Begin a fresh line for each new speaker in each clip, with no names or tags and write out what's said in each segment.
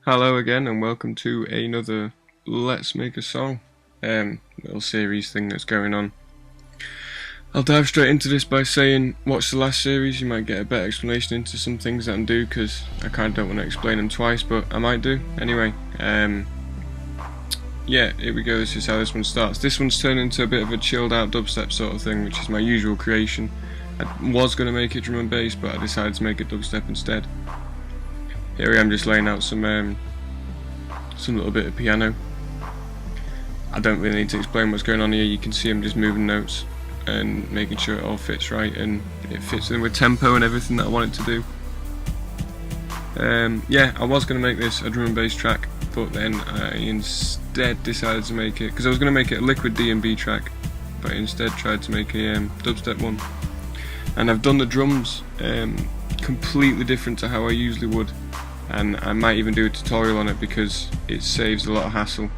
Hello again and welcome to another Let's Make a Song little series thing that's going on. I'll dive straight into this by saying watch the last series, you might get a better explanation into some things that I'm due, because I kind of don't want to explain them twice, but I might do. Anyway, yeah, here we go, this is how this one starts. This one's turned into a bit of a chilled out dubstep sort of thing, which is my usual creation. I was going to make it drum and bass, but I decided to make it dubstep instead. Here I am just laying out some little bit of piano. I don't really need to explain what's going on here, you can see I'm just moving notes and making sure it all fits right and it fits in with tempo and everything that I want it to do. Yeah, I was going to make this a drum and bass track, but then I instead decided to make it, because I was going to make it a liquid D&B track, but I instead tried to make a dubstep one. And I've done the drums completely different to how I usually would, and I might even do a tutorial on it because it saves a lot of hassle.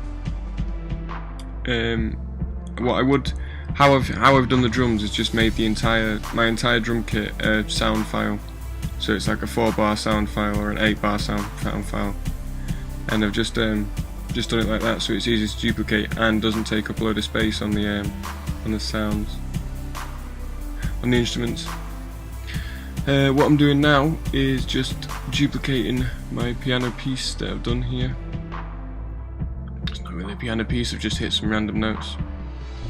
How I've done the drums is just made my entire drum kit a sound file, so it's like a 4-bar sound file or an 8-bar sound file, and I've just done it like that, so it's easy to duplicate and doesn't take up a load of space on the sounds, on the instruments. What I'm doing now is just duplicating my piano piece that I've done here. It's not really a piano piece, I've just hit some random notes.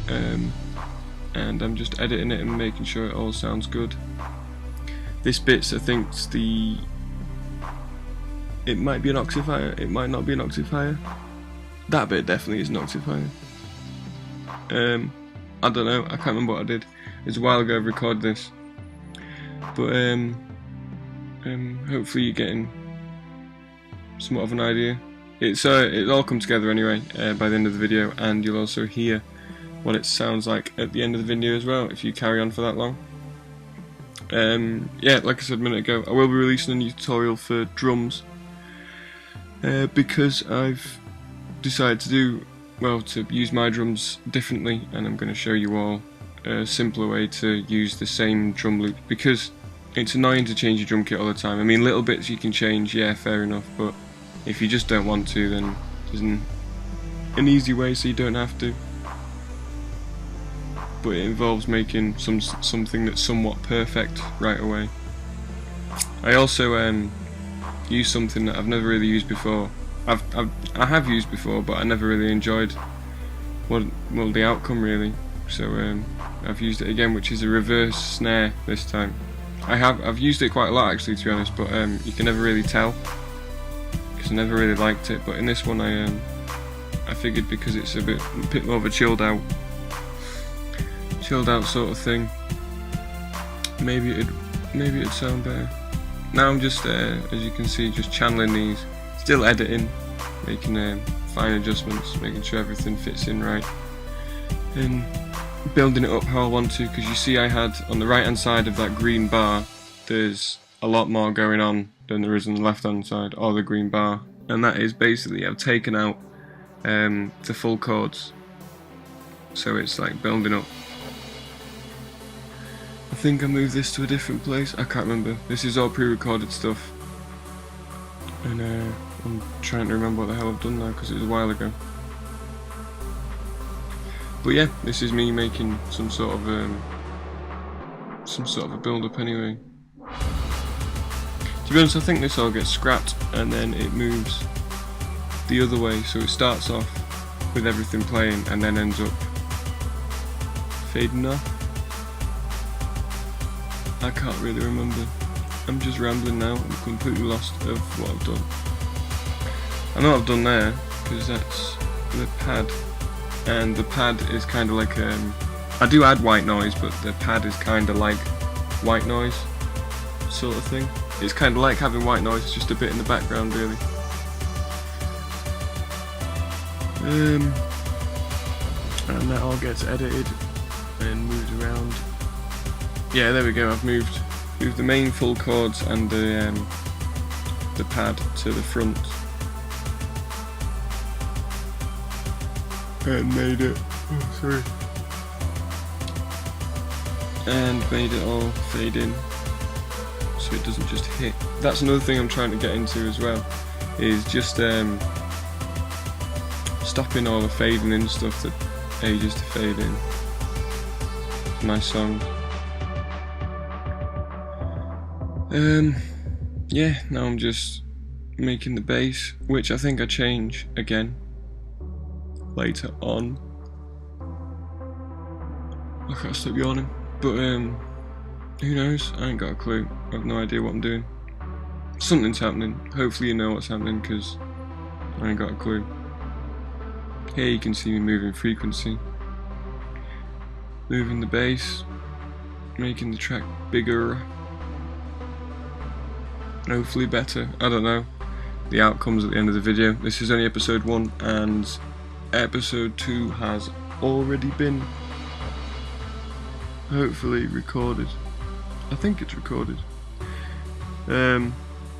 And I'm just editing it and making sure it all sounds good. This bit's, I think, it might be an octifier, it might not be an octifier. That bit definitely is an octifier. I don't know, I can't remember what I did. It was a while ago I've recorded this. But hopefully you're getting somewhat of an idea. It'll all come together anyway by the end of the video, and you'll also hear what it sounds like at the end of the video as well if you carry on for that long. Yeah, like I said a minute ago, I will be releasing a new tutorial for drums because I've decided to use my drums differently, and I'm going to show you all a simpler way to use the same drum loop, because it's annoying to change your drum kit all the time. I mean, little bits you can change, yeah, fair enough, but if you just don't want to, then there's an easy way so you don't have to. But it involves making something that's somewhat perfect right away. I also use something that I've never really used before. I have used before, but I never really enjoyed the outcome really. So I've used it again, which is a reverse snare this time. I've used it quite a lot actually, to be honest, but you can never really tell because I never really liked it. But in this one, I figured because it's a bit more of a chilled out sort of thing, maybe it'd sound better. Now I'm just as you can see, just channeling these, still editing, making fine adjustments, making sure everything fits in right, and building it up how I want to, because you see I had on the right hand side of that green bar, there's a lot more going on than there is on the left hand side, or the green bar, and that is basically I've taken out the full chords, so it's like building up. I think I moved this to a different place, I can't remember, this is all pre-recorded stuff, and I'm trying to remember what the hell I've done now because it was a while ago. But yeah, this is me making some sort of a build-up anyway. To be honest, I think this all gets scrapped and then it moves the other way, so it starts off with everything playing and then ends up fading off. I can't really remember. I'm just rambling now, I'm completely lost of what I've done. I know what I've done there, because that's the pad. And the pad is kind of like I do add white noise, but the pad is kind of like white noise sort of thing. It's kind of like having white noise, it's just a bit in the background really. And that all gets edited and moved around. Yeah, there we go, I've moved the main full chords and the pad to the front. And made it all fade in so it doesn't just hit. That's another thing I'm trying to get into as well, is just stopping all the fading in stuff that ages to fade in. Nice song. Yeah, now I'm just making the bass, which I think I change again later on. I can't stop yawning, but who knows? I ain't got a clue. I have no idea what I'm doing. Something's happening. Hopefully you know what's happening, because I ain't got a clue. Here you can see me moving frequency, moving the bass, making the track bigger, hopefully better. I don't know the outcomes at the end of the video. This is only episode 1, and episode 2 has already been hopefully recorded. I think it's recorded. Yeah,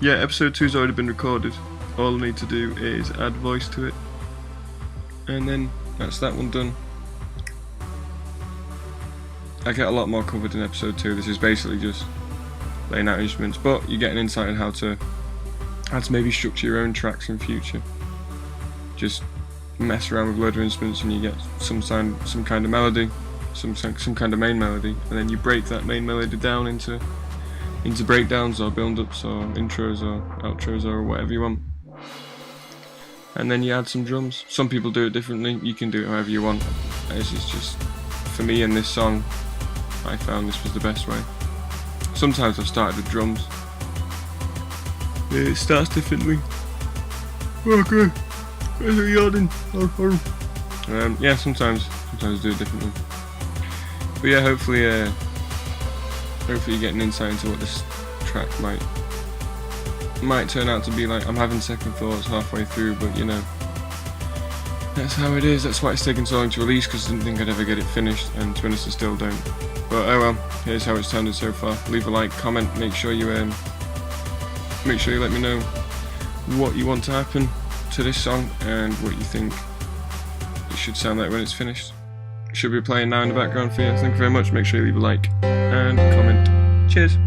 episode 2's already been recorded. All I need to do is add voice to it, and then that's that one done. I get a lot more covered in episode 2. This is basically just laying out instruments, but you get an insight on how to maybe structure your own tracks in future. Just mess around with a load of instruments and you get some kind of melody, some kind of main melody, and then you break that main melody down into breakdowns or build-ups or intros or outros or whatever you want. And then you add some drums. Some people do it differently. You can do it however you want. This is just, for me in this song, I found this was the best way. Sometimes I've started with drums. It starts differently. Okay, where's it yawning? Yeah, sometimes I do it differently. But yeah, hopefully you get an insight into what this track might turn out to be like. I'm having second thoughts halfway through, but you know, that's how it is. That's why it's taken so long to release, because I didn't think I'd ever get it finished, and to be honest, I still don't. But oh well, here's how it's sounded so far. Leave a like, comment, make sure you let me know what you want to happen to this song and what you think it should sound like when it's finished. It should be playing now in the background for you. Thank you very much. Make sure you leave a like and comment. Cheers.